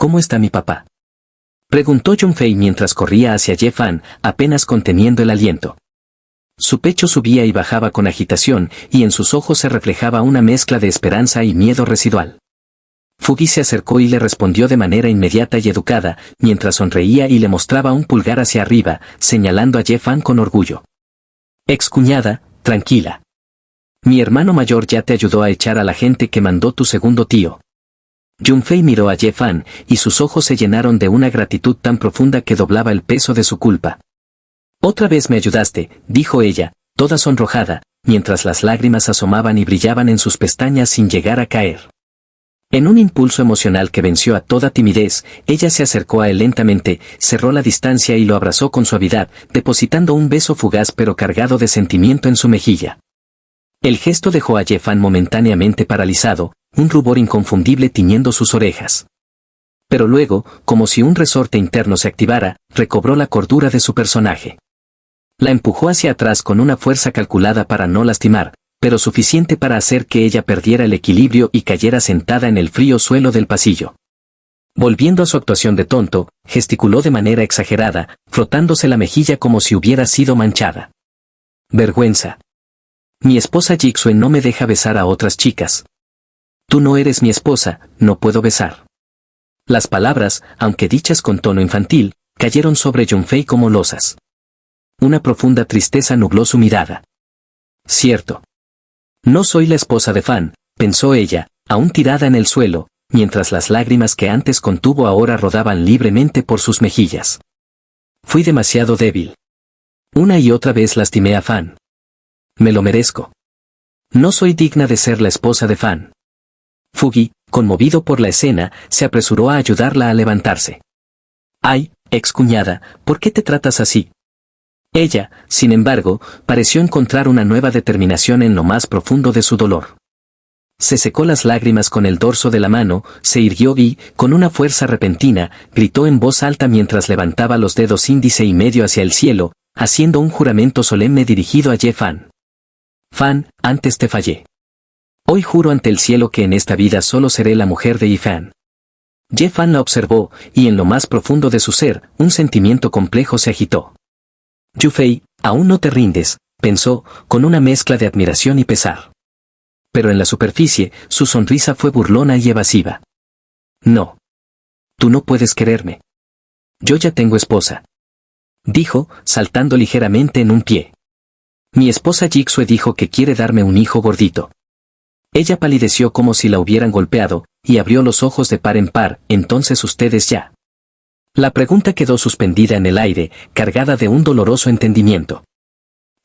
¿cómo está mi papá?, preguntó Junfei mientras corría hacia Ye Fan, apenas conteniendo el aliento. Su pecho subía y bajaba con agitación, y en sus ojos se reflejaba una mezcla de esperanza y miedo residual. Fugi se acercó y le respondió de manera inmediata y educada, mientras sonreía y le mostraba un pulgar hacia arriba, señalando a Ye Fan con orgullo. Excuñada, tranquila. Mi hermano mayor ya te ayudó a echar a la gente que mandó tu segundo tío. Junfei miró a Ye Fan, y sus ojos se llenaron de una gratitud tan profunda que doblaba el peso de su culpa. Otra vez me ayudaste, dijo ella, toda sonrojada, mientras las lágrimas asomaban y brillaban en sus pestañas sin llegar a caer. En un impulso emocional que venció a toda timidez, ella se acercó a él lentamente, cerró la distancia y lo abrazó con suavidad, depositando un beso fugaz pero cargado de sentimiento en su mejilla. El gesto dejó a Ye Fan momentáneamente paralizado, un rubor inconfundible tiñendo sus orejas. Pero luego, como si un resorte interno se activara, recobró la cordura de su personaje. La empujó hacia atrás con una fuerza calculada para no lastimar, pero suficiente para hacer que ella perdiera el equilibrio y cayera sentada en el frío suelo del pasillo. Volviendo a su actuación de tonto, gesticuló de manera exagerada, frotándose la mejilla como si hubiera sido manchada. Vergüenza. Mi esposa Jixue no me deja besar a otras chicas. Tú no eres mi esposa, no puedo besar. Las palabras, aunque dichas con tono infantil, cayeron sobre Junfei como losas. Una profunda tristeza nubló su mirada. Cierto. No soy la esposa de Fan, pensó ella, aún tirada en el suelo, mientras las lágrimas que antes contuvo ahora rodaban libremente por sus mejillas. Fui demasiado débil. Una y otra vez lastimé a Fan. Me lo merezco. No soy digna de ser la esposa de Fan. Fugi, conmovido por la escena, se apresuró a ayudarla a levantarse. Ay, excuñada, ¿por qué te tratas así? Ella, sin embargo, pareció encontrar una nueva determinación en lo más profundo de su dolor. Se secó las lágrimas con el dorso de la mano, se irguió y, con una fuerza repentina, gritó en voz alta mientras levantaba los dedos índice y medio hacia el cielo, haciendo un juramento solemne dirigido a Ye Fan. Fan, antes te fallé. Hoy juro ante el cielo que en esta vida solo seré la mujer de Yifan. Ye Fan la observó, y en lo más profundo de su ser, un sentimiento complejo se agitó. Yufei, aún no te rindes, pensó, con una mezcla de admiración y pesar. Pero en la superficie, su sonrisa fue burlona y evasiva. No. Tú no puedes quererme. Yo ya tengo esposa. Dijo, saltando ligeramente en un pie. Mi esposa Jixue dijo que quiere darme un hijo gordito. Ella palideció como si la hubieran golpeado, y abrió los ojos de par en par. Entonces ustedes ya. La pregunta quedó suspendida en el aire, cargada de un doloroso entendimiento.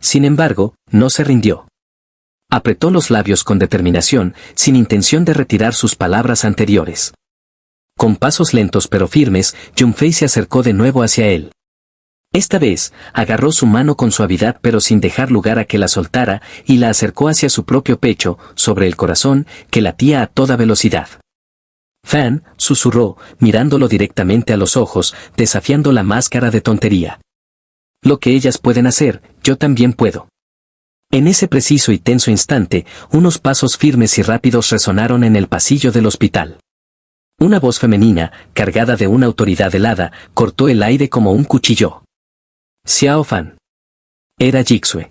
Sin embargo, no se rindió. Apretó los labios con determinación, sin intención de retirar sus palabras anteriores. Con pasos lentos pero firmes, Junfei se acercó de nuevo hacia él. Esta vez, agarró su mano con suavidad pero sin dejar lugar a que la soltara, y la acercó hacia su propio pecho, sobre el corazón, que latía a toda velocidad. Fan, susurró, mirándolo directamente a los ojos, desafiando la máscara de tontería. Lo que ellas pueden hacer, yo también puedo. En ese preciso y tenso instante, unos pasos firmes y rápidos resonaron en el pasillo del hospital. Una voz femenina, cargada de una autoridad helada, cortó el aire como un cuchillo. Xiao Fan. Era Jixue.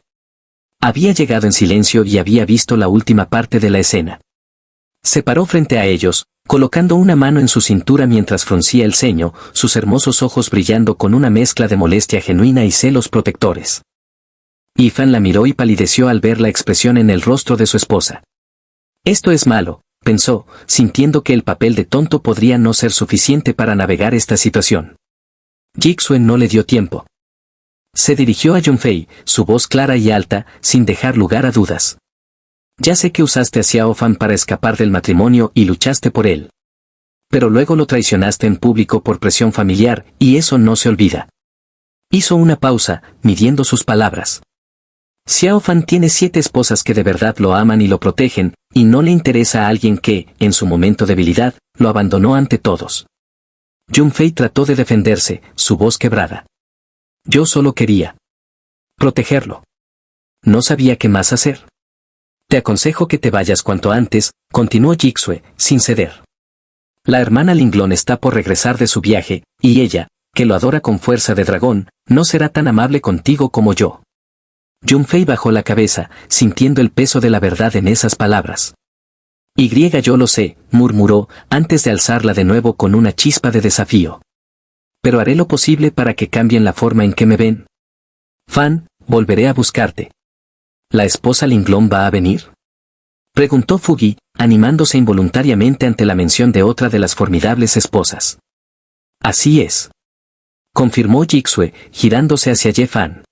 Había llegado en silencio y había visto la última parte de la escena. Se paró frente a ellos, colocando una mano en su cintura mientras fruncía el ceño, sus hermosos ojos brillando con una mezcla de molestia genuina y celos protectores. Yifan la miró y palideció al ver la expresión en el rostro de su esposa. Esto es malo, pensó, sintiendo que el papel de tonto podría no ser suficiente para navegar esta situación. Jixue no le dio tiempo. Se dirigió a Junfei, su voz clara y alta, sin dejar lugar a dudas. Ya sé que usaste a Xiao Fan para escapar del matrimonio y luchaste por él. Pero luego lo traicionaste en público por presión familiar, y eso no se olvida. Hizo una pausa, midiendo sus palabras. Xiao Fan tiene 7 esposas que de verdad lo aman y lo protegen, y no le interesa a alguien que, en su momento de debilidad, lo abandonó ante todos. Junfei trató de defenderse, su voz quebrada. Yo solo quería protegerlo. No sabía qué más hacer. Te aconsejo que te vayas cuanto antes, continuó Jixue, sin ceder. La hermana Linglong está por regresar de su viaje, y ella, que lo adora con fuerza de dragón, no será tan amable contigo como yo. Junfei bajó la cabeza, sintiendo el peso de la verdad en esas palabras. Yo lo sé, murmuró, antes de alzarla de nuevo con una chispa de desafío. Pero haré lo posible para que cambien la forma en que me ven. Fan, volveré a buscarte. ¿La esposa Linglong va a venir? Preguntó Fugi, animándose involuntariamente ante la mención de otra de las formidables esposas. Así es. Confirmó Jixue, girándose hacia Ye Fan.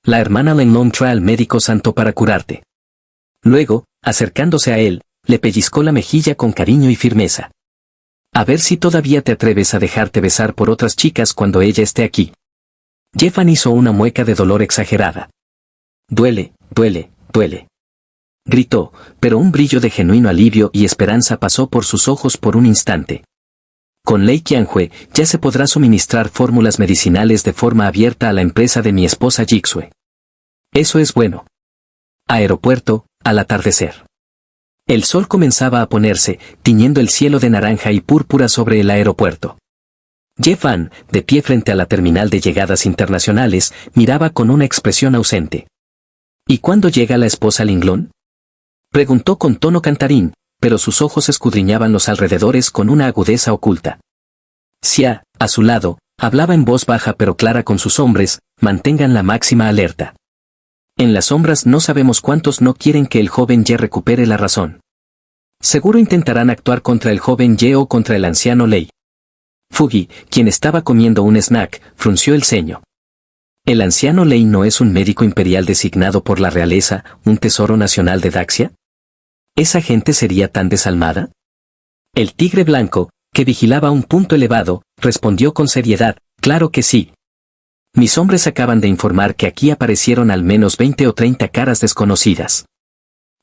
La hermana Linglong trae al médico santo para curarte. Luego, acercándose a él, le pellizcó la mejilla con cariño y firmeza. A ver si todavía te atreves a dejarte besar por otras chicas cuando ella esté aquí. Ye Fan hizo una mueca de dolor exagerada. Duele, duele, duele. Gritó, pero un brillo de genuino alivio y esperanza pasó por sus ojos por un instante. Con Lei Qianhue ya se podrá suministrar fórmulas medicinales de forma abierta a la empresa de mi esposa Jixue. Eso es bueno. Aeropuerto, al atardecer. El sol comenzaba a ponerse, tiñendo el cielo de naranja y púrpura sobre el aeropuerto. Ye Fan, de pie frente a la terminal de llegadas internacionales, miraba con una expresión ausente. ¿Y cuándo llega la esposa Linglong? Preguntó con tono cantarín, pero sus ojos escudriñaban los alrededores con una agudeza oculta. Xia, a su lado, hablaba en voz baja pero clara con sus hombres, mantengan la máxima alerta. En las sombras no sabemos cuántos no quieren que el joven Ye recupere la razón. Seguro intentarán actuar contra el joven Ye o contra el anciano Lei. Fugi, quien estaba comiendo un snack, frunció el ceño. ¿El anciano Lei no es un médico imperial designado por la realeza, un tesoro nacional de Daxia? ¿Esa gente sería tan desalmada? El tigre blanco, que vigilaba un punto elevado, respondió con seriedad, claro que sí. Mis hombres acaban de informar que aquí aparecieron al menos 20 o 30 caras desconocidas.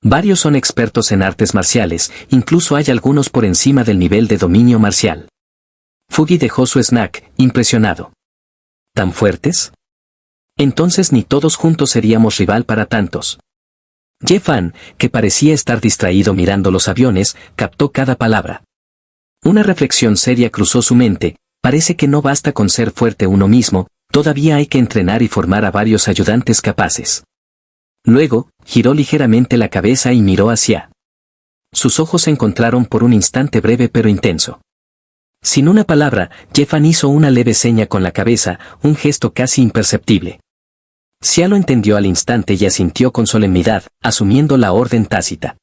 Varios son expertos en artes marciales, incluso hay algunos por encima del nivel de dominio marcial. Fugi dejó su snack, impresionado. ¿Tan fuertes? Entonces ni todos juntos seríamos rival para tantos. Ye Fan, que parecía estar distraído mirando los aviones, captó cada palabra. Una reflexión seria cruzó su mente, parece que no basta con ser fuerte uno mismo, todavía hay que entrenar y formar a varios ayudantes capaces. Luego, giró ligeramente la cabeza y miró hacia. Sus ojos se encontraron por un instante breve pero intenso. Sin una palabra, Ye Fan hizo una leve seña con la cabeza, un gesto casi imperceptible. Xia lo entendió al instante y asintió con solemnidad, asumiendo la orden tácita.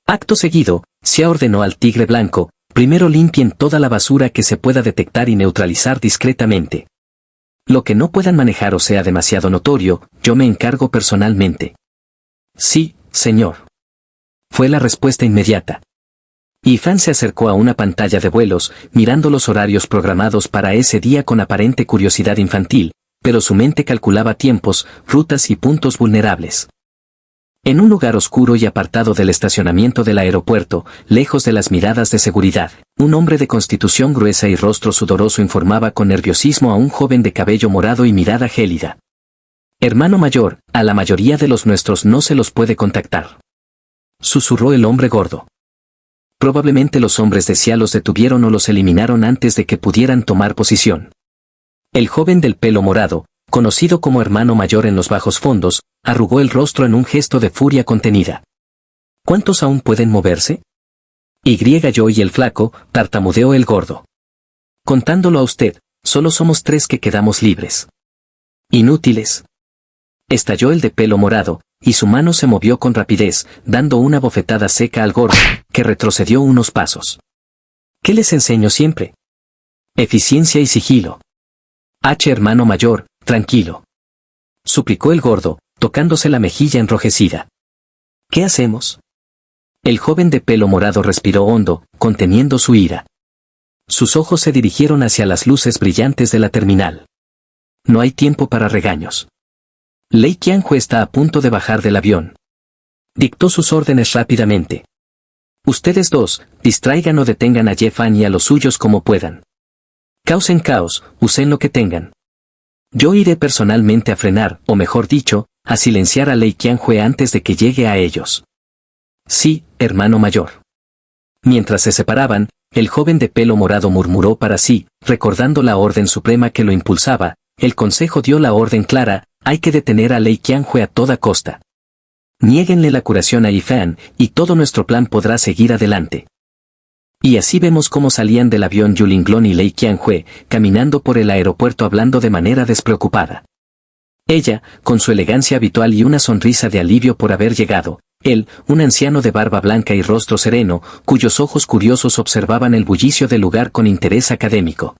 Acto seguido, Xia ordenó al tigre blanco, primero limpien toda la basura que se pueda detectar y neutralizar discretamente. Lo que no puedan manejar o sea demasiado notorio, yo me encargo personalmente. Sí, señor. Fue la respuesta inmediata. Y Fan se acercó a una pantalla de vuelos, mirando los horarios programados para ese día con aparente curiosidad infantil, pero su mente calculaba tiempos, rutas y puntos vulnerables. En un lugar oscuro y apartado del estacionamiento del aeropuerto, lejos de las miradas de seguridad, un hombre de constitución gruesa y rostro sudoroso informaba con nerviosismo a un joven de cabello morado y mirada gélida. Hermano mayor, a la mayoría de los nuestros no se los puede contactar. Susurró el hombre gordo. Probablemente los hombres de Xia los detuvieron o los eliminaron antes de que pudieran tomar posición. El joven del pelo morado, conocido como hermano mayor en los bajos fondos, arrugó el rostro en un gesto de furia contenida. ¿Cuántos aún pueden moverse? Yo y el flaco, tartamudeó el gordo. Contándolo a usted, solo somos 3 que quedamos libres. Inútiles. Estalló el de pelo morado, y su mano se movió con rapidez, dando una bofetada seca al gordo, que retrocedió unos pasos. ¿Qué les enseño siempre? Eficiencia y sigilo. Hermano mayor, tranquilo. Suplicó el gordo, tocándose la mejilla enrojecida. ¿Qué hacemos? El joven de pelo morado respiró hondo, conteniendo su ira. Sus ojos se dirigieron hacia las luces brillantes de la terminal. No hay tiempo para regaños. Lei Qianhue está a punto de bajar del avión. Dictó sus órdenes rápidamente. Ustedes dos, distraigan o detengan a Ye Fan y a los suyos como puedan. Causen caos, usen lo que tengan. Yo iré personalmente a frenar, o mejor dicho, a silenciar a Lei Qianhue antes de que llegue a ellos. Sí, hermano mayor. Mientras se separaban, El joven de pelo morado murmuró para sí, recordando la orden suprema que lo impulsaba. El consejo dio la orden clara: hay que detener a Lei Qianhui a toda costa. Niéguenle la curación a Yifan, y todo nuestro plan podrá seguir adelante. Y así vemos cómo salían del avión Yulinglong y Lei Qianhui, caminando por el aeropuerto hablando de manera despreocupada. Ella, con su elegancia habitual y una sonrisa de alivio por haber llegado. Él, un anciano de barba blanca y rostro sereno, cuyos ojos curiosos observaban el bullicio del lugar con interés académico.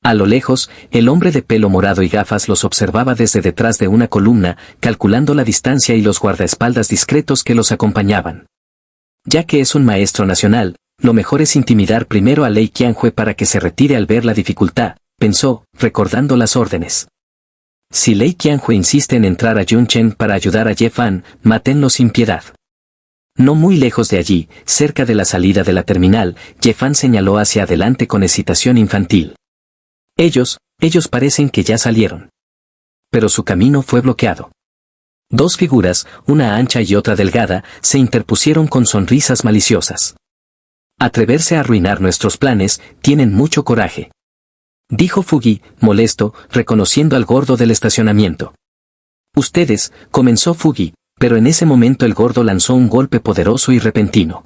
A lo lejos, el hombre de pelo morado y gafas los observaba desde detrás de una columna, calculando la distancia y los guardaespaldas discretos que los acompañaban. Ya que es un maestro nacional, lo mejor es intimidar primero a Lei Qianhui para que se retire al ver la dificultad, pensó, recordando las órdenes. Si Lei Qianhui insiste en entrar a Yunchen para ayudar a Ye Fan, mátenlo sin piedad. No muy lejos de allí, cerca de la salida de la terminal, Ye Fan señaló hacia adelante con excitación infantil. Ellos parecen que ya salieron. Pero su camino fue bloqueado. Dos figuras, una ancha y otra delgada, se interpusieron con sonrisas maliciosas. Atreverse a arruinar nuestros planes, tienen mucho coraje. Dijo Fugi, molesto, reconociendo al gordo del estacionamiento. Ustedes, comenzó Fugi, pero en ese momento el gordo lanzó un golpe poderoso y repentino.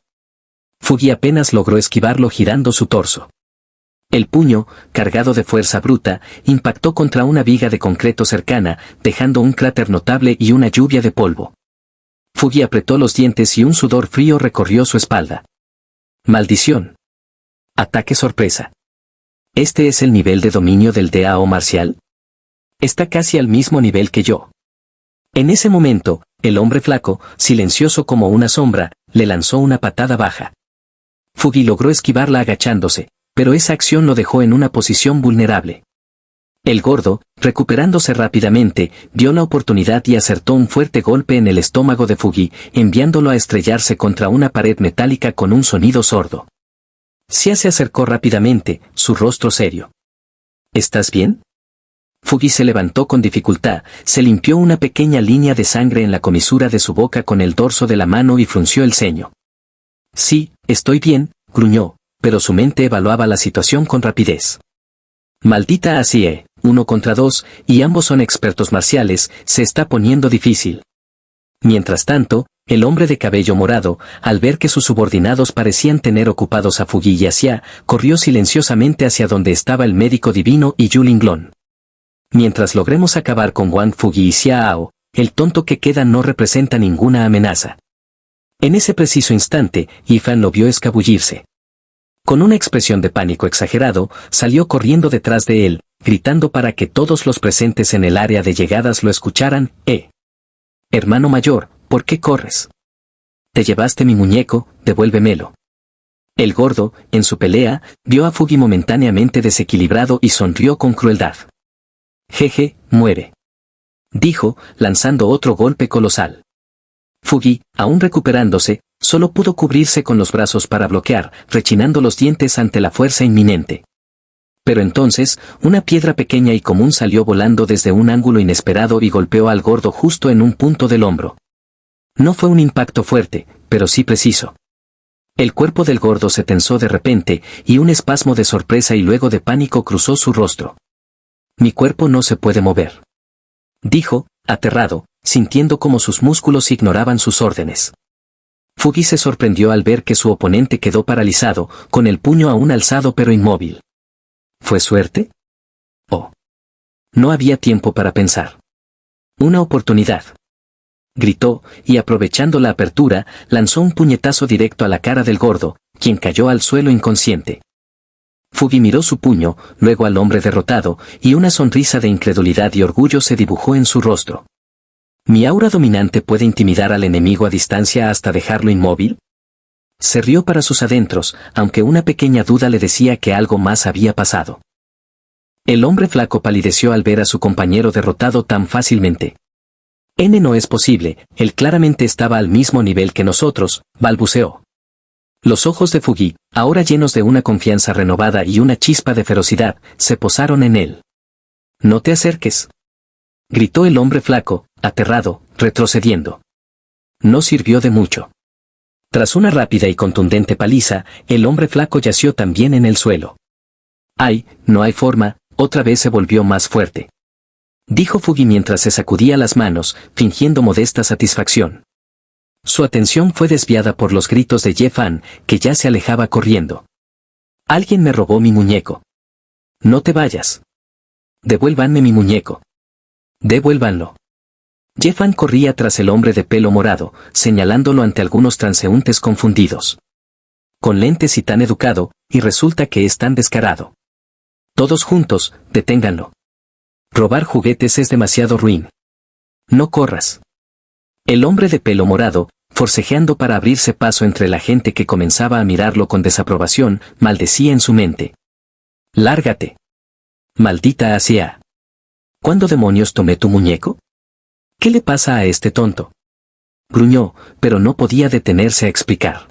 Fugi apenas logró esquivarlo girando su torso. El puño, cargado de fuerza bruta, impactó contra una viga de concreto cercana, dejando un cráter notable y una lluvia de polvo. Fugi apretó los dientes y un sudor frío recorrió su espalda. Maldición. Ataque sorpresa. ¿Este es el nivel de dominio del DAO marcial? Está casi al mismo nivel que yo. En ese momento, el hombre flaco, silencioso como una sombra, le lanzó una patada baja. Fugi logró esquivarla agachándose, pero esa acción lo dejó en una posición vulnerable. El gordo, recuperándose rápidamente, vio la oportunidad y acertó un fuerte golpe en el estómago de Fugi, enviándolo a estrellarse contra una pared metálica con un sonido sordo. Xia se acercó rápidamente, su rostro serio. ¿Estás bien? Fugi se levantó con dificultad, se limpió una pequeña línea de sangre en la comisura de su boca con el dorso de la mano y frunció el ceño. Sí, estoy bien, gruñó, pero su mente evaluaba la situación con rapidez. Maldita Asie, 1 contra 2, y ambos son expertos marciales, se está poniendo difícil. Mientras tanto, el hombre de cabello morado, al ver que sus subordinados parecían tener ocupados a Fugi y a Xia, corrió silenciosamente hacia donde estaba el médico divino y Yulinglong. Mientras logremos acabar con Wang Fugi y Xiao, el tonto que queda no representa ninguna amenaza. En ese preciso instante, Yifan lo vio escabullirse. Con una expresión de pánico exagerado, salió corriendo detrás de él, gritando para que todos los presentes en el área de llegadas lo escucharan. Hermano mayor, ¿por qué corres? Te llevaste mi muñeco, devuélvemelo. El gordo, en su pelea, vio a Fugi momentáneamente desequilibrado y sonrió con crueldad. Jeje, muere. Dijo, lanzando otro golpe colosal. Fugi, aún recuperándose, solo pudo cubrirse con los brazos para bloquear, rechinando los dientes ante la fuerza inminente. Pero entonces, una piedra pequeña y común salió volando desde un ángulo inesperado y golpeó al gordo justo en un punto del hombro. No fue un impacto fuerte, pero sí preciso. El cuerpo del gordo se tensó de repente, y un espasmo de sorpresa y luego de pánico cruzó su rostro. Mi cuerpo no se puede mover. Dijo, aterrado, sintiendo como sus músculos ignoraban sus órdenes. Fugi se sorprendió al ver que su oponente quedó paralizado, con el puño aún alzado pero inmóvil. ¿Fue suerte? Oh. No había tiempo para pensar. Una oportunidad. Gritó, y aprovechando la apertura, lanzó un puñetazo directo a la cara del gordo, quien cayó al suelo inconsciente. Fugi miró su puño, luego al hombre derrotado, y una sonrisa de incredulidad y orgullo se dibujó en su rostro. ¿Mi aura dominante puede intimidar al enemigo a distancia hasta dejarlo inmóvil? Se rió para sus adentros, aunque una pequeña duda le decía que algo más había pasado. El hombre flaco palideció al ver a su compañero derrotado tan fácilmente. No es posible, él claramente estaba al mismo nivel que nosotros, balbuceó. Los ojos de Fugi, ahora llenos de una confianza renovada y una chispa de ferocidad, se posaron en él. No te acerques. Gritó el hombre flaco, aterrado, retrocediendo. No sirvió de mucho. Tras una rápida y contundente paliza, el hombre flaco yació también en el suelo. «Ay, no hay forma», otra vez se volvió más fuerte. Dijo Fugi mientras se sacudía las manos, fingiendo modesta satisfacción. Su atención fue desviada por los gritos de Ye Fan, que ya se alejaba corriendo. «Alguien me robó mi muñeco. No te vayas. Devuélvanme mi muñeco. Devuélvanlo». Ye Fan corría tras el hombre de pelo morado, señalándolo ante algunos transeúntes confundidos. Con lentes y tan educado, y resulta que es tan descarado. Todos juntos, deténganlo. Robar juguetes es demasiado ruin. No corras. El hombre de pelo morado, forcejeando para abrirse paso entre la gente que comenzaba a mirarlo con desaprobación, maldecía en su mente. «Lárgate. Maldita Asia. ¿Cuándo demonios tomé tu muñeco? ¿Qué le pasa a este tonto?». Gruñó, pero no podía detenerse a explicar.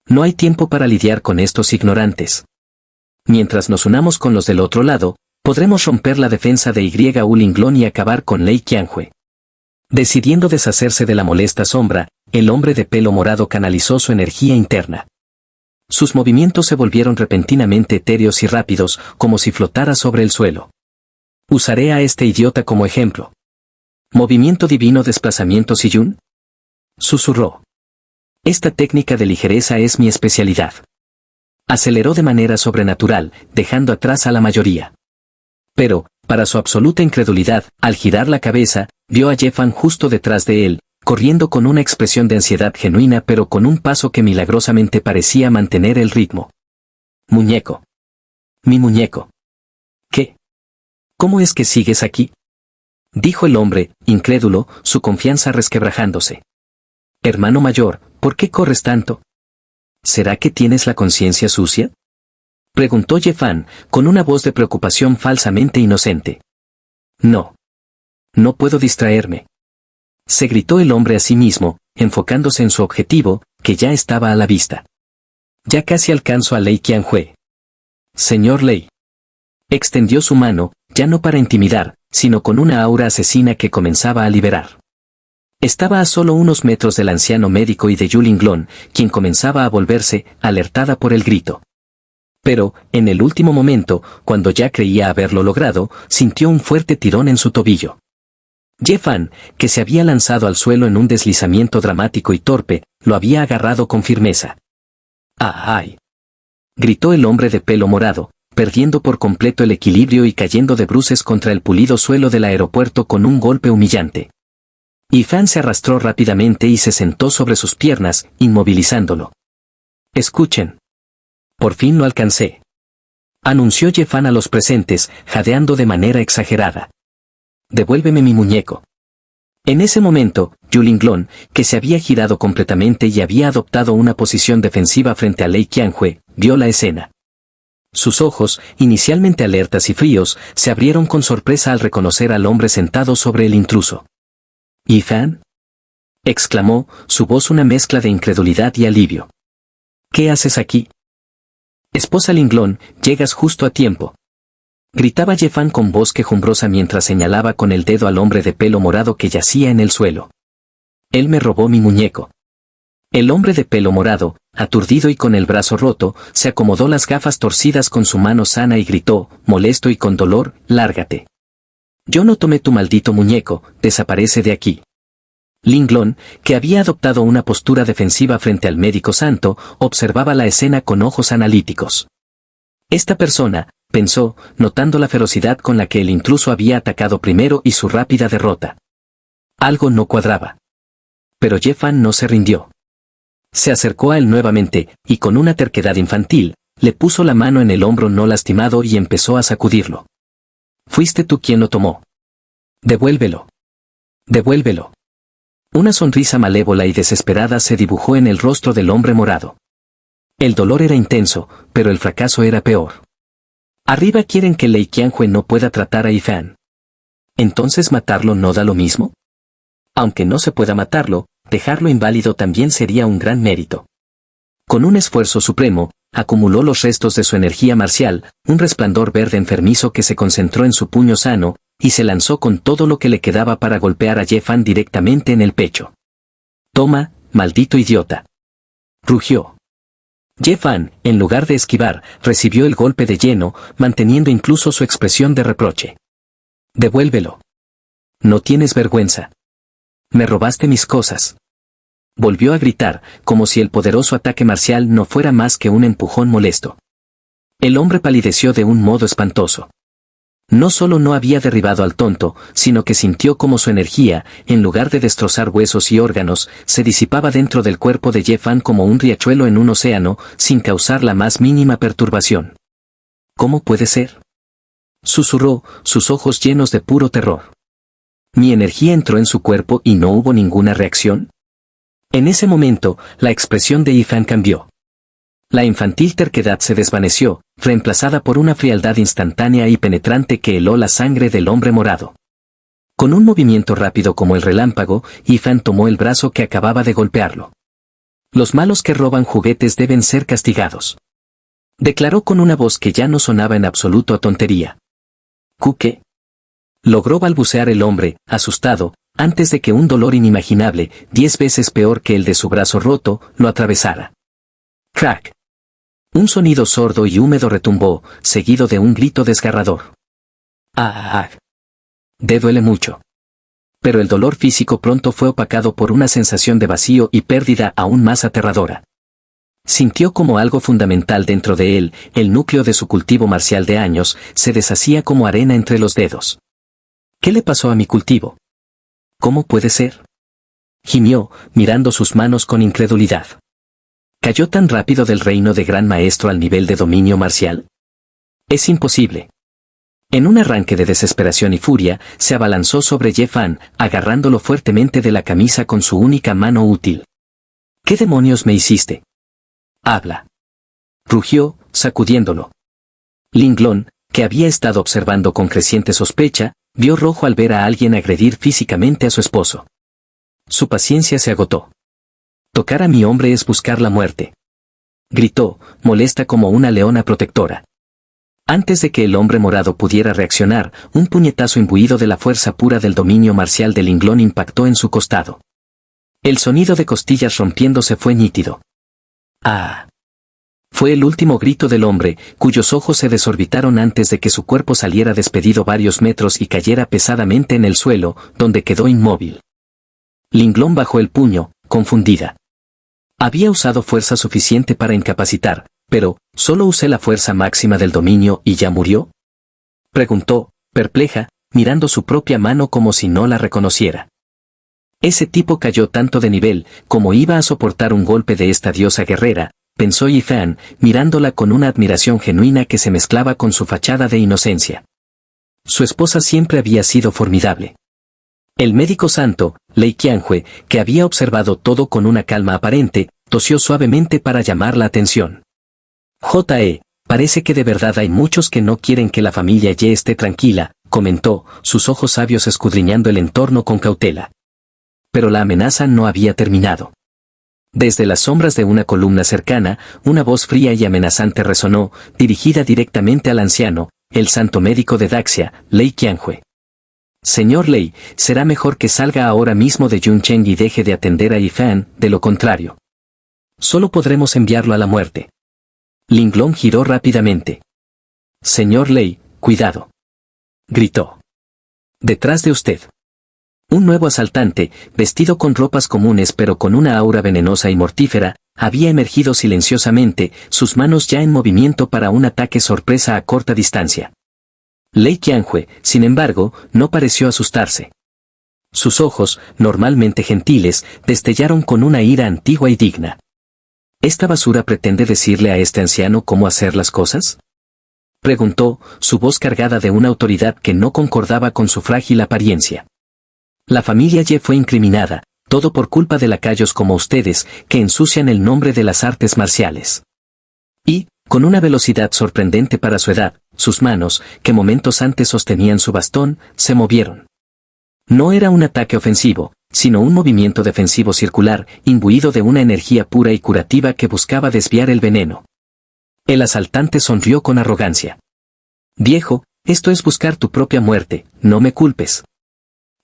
«No hay tiempo para lidiar con estos ignorantes. Mientras nos unamos con los del otro lado, podremos romper la defensa de Yulinglon y acabar con Lei Qianhui». Decidiendo deshacerse de la molesta sombra, el hombre de pelo morado canalizó su energía interna. Sus movimientos se volvieron repentinamente etéreos y rápidos, como si flotara sobre el suelo. «Usaré a este idiota como ejemplo. ¿Movimiento divino desplazamiento Siyun?», susurró. «Esta técnica de ligereza es mi especialidad». Aceleró de manera sobrenatural, dejando atrás a la mayoría. Pero, para su absoluta incredulidad, al girar la cabeza, vio a Ye Fan justo detrás de él, corriendo con una expresión de ansiedad genuina pero con un paso que milagrosamente parecía mantener el ritmo. «Muñeco. Mi muñeco. ¿Qué? ¿Cómo es que sigues aquí?», dijo el hombre, incrédulo, su confianza resquebrajándose. «Hermano mayor, ¿por qué corres tanto? ¿Será que tienes la conciencia sucia?», preguntó Ye Fan, con una voz de preocupación falsamente inocente. «No. No puedo distraerme», se gritó el hombre a sí mismo, enfocándose en su objetivo, que ya estaba a la vista. «Ya casi alcanzo a Lei Qianhui. Señor Lei». Extendió su mano, ya no para intimidar, sino con una aura asesina que comenzaba a liberar. Estaba a solo unos metros del anciano médico y de Yulinglon, quien comenzaba a volverse, alertada por el grito. Pero, en el último momento, cuando ya creía haberlo logrado, sintió un fuerte tirón en su tobillo. Ye Fan, que se había lanzado al suelo en un deslizamiento dramático y torpe, lo había agarrado con firmeza. «¡Ay!», gritó el hombre de pelo morado, perdiendo por completo el equilibrio y cayendo de bruces contra el pulido suelo del aeropuerto con un golpe humillante. Ye Fan se arrastró rápidamente y se sentó sobre sus piernas, inmovilizándolo. «Escuchen. Por fin lo alcancé», anunció Ye Fan a los presentes, jadeando de manera exagerada. «Devuélveme mi muñeco». En ese momento, Yulinglon, que se había girado completamente y había adoptado una posición defensiva frente a Lei Qianhui, vio la escena. Sus ojos, inicialmente alertas y fríos, se abrieron con sorpresa al reconocer al hombre sentado sobre el intruso. «¿Ye Fan?», exclamó, su voz una mezcla de incredulidad y alivio. «¿Qué haces aquí?». «Esposa Linglon, llegas justo a tiempo», gritaba Ye Fan con voz quejumbrosa mientras señalaba con el dedo al hombre de pelo morado que yacía en el suelo. «Él me robó mi muñeco». El hombre de pelo morado, aturdido y con el brazo roto, se acomodó las gafas torcidas con su mano sana y gritó, molesto y con dolor, «Lárgate. Yo no tomé tu maldito muñeco, desaparece de aquí». Linglon, que había adoptado una postura defensiva frente al médico santo, observaba la escena con ojos analíticos. Esta persona, pensó, notando la ferocidad con la que el intruso había atacado primero y su rápida derrota. Algo no cuadraba. Pero Ye Fan no se rindió. Se acercó a él nuevamente, y con una terquedad infantil, le puso la mano en el hombro no lastimado y empezó a sacudirlo. «Fuiste tú quien lo tomó. Devuélvelo. Devuélvelo». Una sonrisa malévola y desesperada se dibujó en el rostro del hombre morado. El dolor era intenso, pero el fracaso era peor. ¿Arriba quieren que Lei Qianhui no pueda tratar a Ye Fan? ¿Entonces matarlo no da lo mismo? Aunque no se pueda matarlo, dejarlo inválido también sería un gran mérito. Con un esfuerzo supremo, acumuló los restos de su energía marcial, un resplandor verde enfermizo que se concentró en su puño sano, y se lanzó con todo lo que le quedaba para golpear a Ye Fan directamente en el pecho. «Toma, maldito idiota. Rugió. Ye Fan, en lugar de esquivar, recibió el golpe de lleno, manteniendo incluso su expresión de reproche. «Devuélvelo. No tienes vergüenza. Me robaste mis cosas». Volvió a gritar, como si el poderoso ataque marcial no fuera más que un empujón molesto. El hombre palideció de un modo espantoso. No solo no había derribado al tonto, sino que sintió como su energía, en lugar de destrozar huesos y órganos, se disipaba dentro del cuerpo de Ye Fan como un riachuelo en un océano, sin causar la más mínima perturbación. ¿Cómo puede ser?, susurró, sus ojos llenos de puro terror. ¿Mi energía entró en su cuerpo y no hubo ninguna reacción? En ese momento, la expresión de Ye Fan cambió. La infantil terquedad se desvaneció, reemplazada por una frialdad instantánea y penetrante que heló la sangre del hombre morado. Con un movimiento rápido como el relámpago, Ye Fan tomó el brazo que acababa de golpearlo. «Los malos que roban juguetes deben ser castigados», declaró con una voz que ya no sonaba en absoluto a tontería. «¿Qué?», logró balbucear el hombre, asustado, antes de que un dolor inimaginable, 10 veces peor que el de su brazo roto, lo atravesara. Crack. Un sonido sordo y húmedo retumbó, seguido de un grito desgarrador. ¡Ah! Duele mucho. Pero el dolor físico pronto fue opacado por una sensación de vacío y pérdida aún más aterradora. Sintió como algo fundamental dentro de él, el núcleo de su cultivo marcial de años, se deshacía como arena entre los dedos. ¿Qué le pasó a mi cultivo? ¿Cómo puede ser?, gimió, mirando sus manos con incredulidad. ¿Cayó tan rápido del reino de Gran Maestro al nivel de dominio marcial? Es imposible. En un arranque de desesperación y furia, se abalanzó sobre Ye Fan, agarrándolo fuertemente de la camisa con su única mano útil. ¿Qué demonios me hiciste? Habla. Rugió, sacudiéndolo. Linglong, que había estado observando con creciente sospecha, vio rojo al ver a alguien agredir físicamente a su esposo. Su paciencia se agotó. «Tocar a mi hombre es buscar la muerte», gritó, molesta como una leona protectora. Antes de que el hombre morado pudiera reaccionar, un puñetazo imbuido de la fuerza pura del dominio marcial de Linglong impactó en su costado. El sonido de costillas rompiéndose fue nítido. «¡Ah!». Fue el último grito del hombre, cuyos ojos se desorbitaron antes de que su cuerpo saliera despedido varios metros y cayera pesadamente en el suelo, donde quedó inmóvil. Linglong bajó el puño, confundida. Había usado fuerza suficiente para incapacitar, pero, ¿solo usé la fuerza máxima del dominio y ya murió?, preguntó, perpleja, mirando su propia mano como si no la reconociera. Ese tipo cayó tanto de nivel, como iba a soportar un golpe de esta diosa guerrera, pensó Ye Fan, mirándola con una admiración genuina que se mezclaba con su fachada de inocencia. Su esposa siempre había sido formidable. El médico santo, Lei Qianhui, que había observado todo con una calma aparente, tosió suavemente para llamar la atención. Parece que de verdad hay muchos que no quieren que la familia Ye esté tranquila, comentó, sus ojos sabios escudriñando el entorno con cautela. Pero la amenaza no había terminado. Desde las sombras de una columna cercana, una voz fría y amenazante resonó, dirigida directamente al anciano, el santo médico de Daxia, Lei Qianhui. «Señor Lei, será mejor que salga ahora mismo de Yuncheng y deje de atender a Ye Fan, de lo contrario. Solo podremos enviarlo a la muerte». Linglong giró rápidamente. «Señor Lei, cuidado», gritó. «Detrás de usted». Un nuevo asaltante, vestido con ropas comunes pero con una aura venenosa y mortífera, había emergido silenciosamente, sus manos ya en movimiento para un ataque sorpresa a corta distancia. Lei Qianhui, sin embargo, no pareció asustarse. Sus ojos, normalmente gentiles, destellaron con una ira antigua y digna. ¿Esta basura pretende decirle a este anciano cómo hacer las cosas?, preguntó, su voz cargada de una autoridad que no concordaba con su frágil apariencia. La familia Ye fue incriminada, todo por culpa de lacayos como ustedes, que ensucian el nombre de las artes marciales. Y, con una velocidad sorprendente para su edad, sus manos, que momentos antes sostenían su bastón, se movieron. No era un ataque ofensivo, sino un movimiento defensivo circular, imbuido de una energía pura y curativa que buscaba desviar el veneno. El asaltante sonrió con arrogancia. «Viejo, esto es buscar tu propia muerte, no me culpes».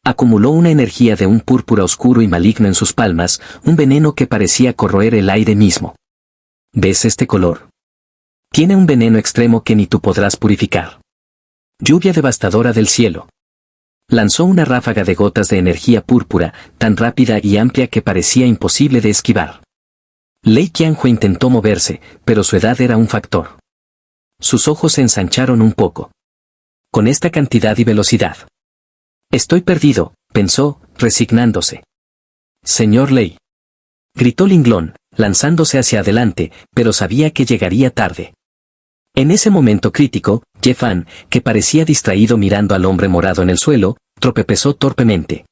Acumuló una energía de un púrpura oscuro y maligno en sus palmas, un veneno que parecía corroer el aire mismo. ¿Ves este color? Tiene un veneno extremo que ni tú podrás purificar. Lluvia devastadora del cielo. Lanzó una ráfaga de gotas de energía púrpura, tan rápida y amplia que parecía imposible de esquivar. Lei Qianhui intentó moverse, pero su edad era un factor. Sus ojos se ensancharon un poco. Con esta cantidad y velocidad. Estoy perdido, pensó, resignándose. Señor Lei. Gritó Linglong, lanzándose hacia adelante, pero sabía que llegaría tarde. En ese momento crítico, Ye Fan, que parecía distraído mirando al hombre morado en el suelo, tropezó torpemente.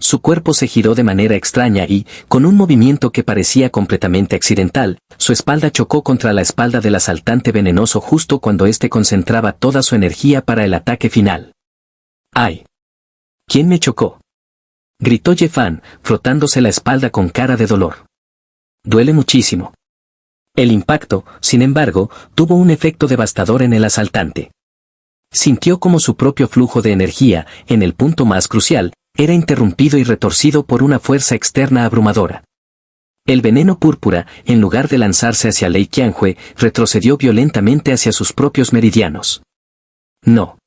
Su cuerpo se giró de manera extraña y, con un movimiento que parecía completamente accidental, su espalda chocó contra la espalda del asaltante venenoso justo cuando éste concentraba toda su energía para el ataque final. ¡Ay! ¿Quién me chocó? Gritó Ye Fan, frotándose la espalda con cara de dolor. Duele muchísimo. El impacto, sin embargo, tuvo un efecto devastador en el asaltante. Sintió como su propio flujo de energía, en el punto más crucial, era interrumpido y retorcido por una fuerza externa abrumadora. El veneno púrpura, en lugar de lanzarse hacia Lei Qianhui, retrocedió violentamente hacia sus propios meridianos. No.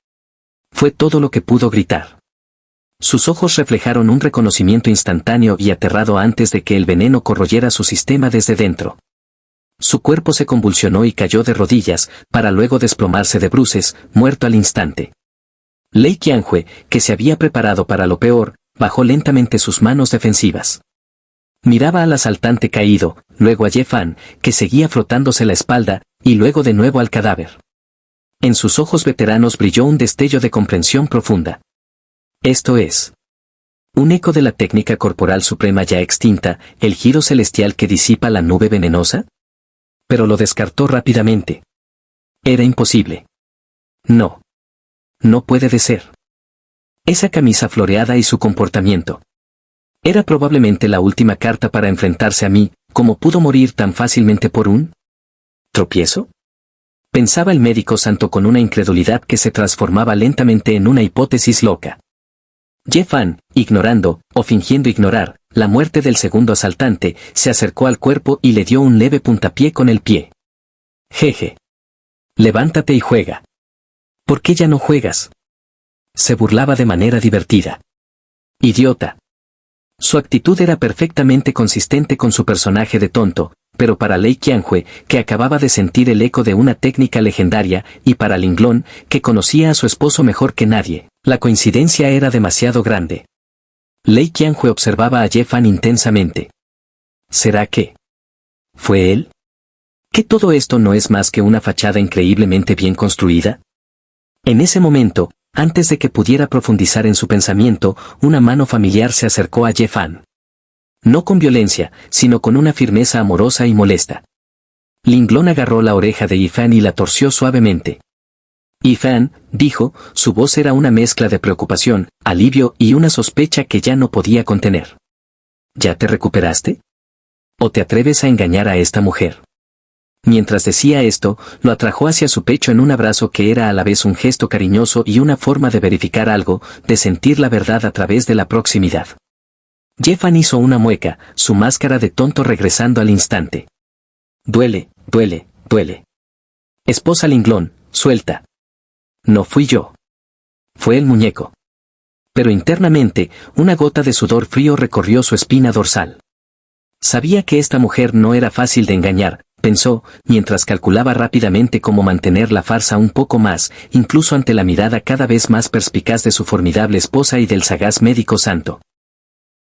Fue todo lo que pudo gritar. Sus ojos reflejaron un reconocimiento instantáneo y aterrado antes de que el veneno corroyera su sistema desde dentro. Su cuerpo se convulsionó y cayó de rodillas, para luego desplomarse de bruces, muerto al instante. Lei Qianhui, que se había preparado para lo peor, bajó lentamente sus manos defensivas. Miraba al asaltante caído, luego a Ye Fan, que seguía frotándose la espalda, y luego de nuevo al cadáver. En sus ojos veteranos brilló un destello de comprensión profunda. Esto es un eco de la técnica corporal suprema ya extinta, el giro celestial que disipa la nube venenosa. Pero lo descartó rápidamente. Era imposible. No. No puede de ser. Esa camisa floreada y su comportamiento. Era probablemente la última carta para enfrentarse a mí, ¿cómo pudo morir tan fácilmente por un tropiezo? Pensaba el médico santo con una incredulidad que se transformaba lentamente en una hipótesis loca. Ye Fan, ignorando, o fingiendo ignorar, la muerte del segundo asaltante, se acercó al cuerpo y le dio un leve puntapié con el pie. Jeje. Levántate y juega. ¿Por qué ya no juegas? Se burlaba de manera divertida. Idiota. Su actitud era perfectamente consistente con su personaje de tonto, pero para Lei Qianhui, que acababa de sentir el eco de una técnica legendaria, y para Linglong, que conocía a su esposo mejor que nadie, la coincidencia era demasiado grande. Lei Qianhui observaba a Ye Fan intensamente. ¿Será que fue él? ¿Que todo esto no es más que una fachada increíblemente bien construida? En ese momento, antes de que pudiera profundizar en su pensamiento, una mano familiar se acercó a Ye Fan. No con violencia, sino con una firmeza amorosa y molesta. Linglong agarró la oreja de Ye Fan y la torció suavemente. Ye Fan, dijo, su voz era una mezcla de preocupación, alivio y una sospecha que ya no podía contener. ¿Ya te recuperaste? ¿O te atreves a engañar a esta mujer? Mientras decía esto, lo atrajo hacia su pecho en un abrazo que era a la vez un gesto cariñoso y una forma de verificar algo, de sentir la verdad a través de la proximidad. Ye Fan hizo una mueca, su máscara de tonto regresando al instante. Duele, duele, duele. Esposa Linglong, suelta. No fui yo. Fue el muñeco. Pero internamente, una gota de sudor frío recorrió su espina dorsal. Sabía que esta mujer no era fácil de engañar, pensó, mientras calculaba rápidamente cómo mantener la farsa un poco más, incluso ante la mirada cada vez más perspicaz de su formidable esposa y del sagaz médico santo.